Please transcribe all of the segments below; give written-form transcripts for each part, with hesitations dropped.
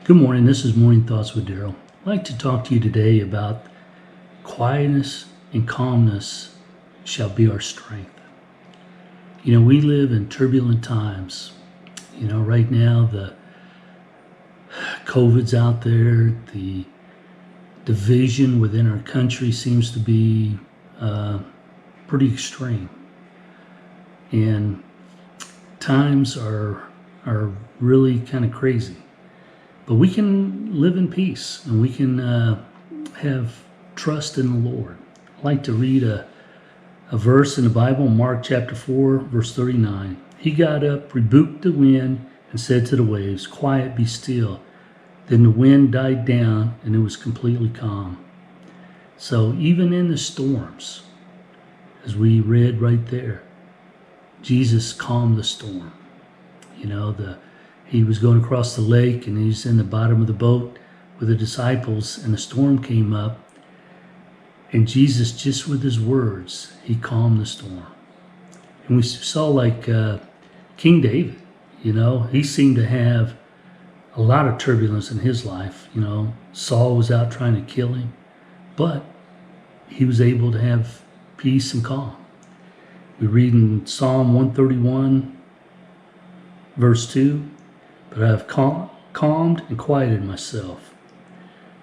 Good morning. This is Morning Thoughts with Darrell. I'd like to talk to you today about quietness and calmness shall be our strength. We live in turbulent times. Right now the COVID's out there. The division within our country seems to be pretty extreme. And times are really kind of crazy. But we can live in peace and we can have trust in the Lord. I'd like to read a verse in the Bible, Mark chapter 4, verse 39. He got up, rebuked the wind, and said to the waves, "Quiet, be still." Then the wind died down and it was completely calm. So even in the storms, as we read right there, Jesus calmed the storm. He was going across the lake and he's in the bottom of the boat with the disciples, and the storm came up, and Jesus, just with his words, he calmed the storm. And we saw King David, he seemed to have a lot of turbulence in his life. Saul was out trying to kill him, but he was able to have peace and calm. We read in Psalm 131, verse 2, "But I have calmed and quieted myself."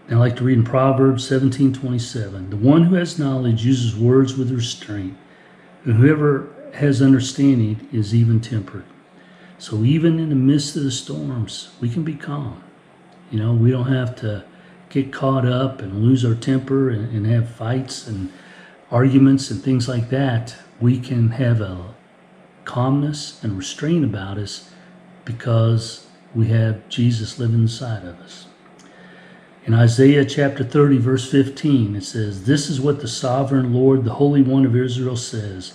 Now I'd like to read in Proverbs 17:27. "The one who has knowledge uses words with restraint, and whoever has understanding is even-tempered." So even in the midst of the storms, we can be calm. We don't have to get caught up and lose our temper and have fights and arguments and things like that. We can have a calmness and restraint about us because we have Jesus living inside of us. In Isaiah chapter 30, verse 15, it says, "This is what the sovereign Lord, the Holy One of Israel, says: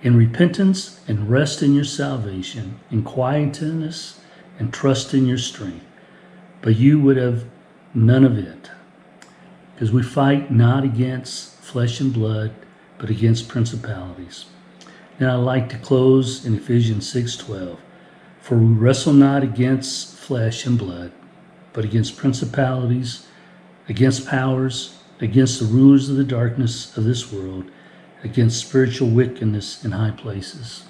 in repentance and rest in your salvation, in quietness and trust in your strength. But you would have none of it." Because we fight not against flesh and blood, but against principalities. Now I'd like to close in Ephesians 6:12. "For we wrestle not against flesh and blood, but against principalities, against powers, against the rulers of the darkness of this world, against spiritual wickedness in high places."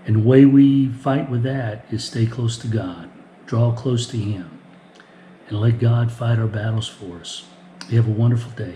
And the way we fight with that is stay close to God, draw close to Him, and let God fight our battles for us. You have a wonderful day.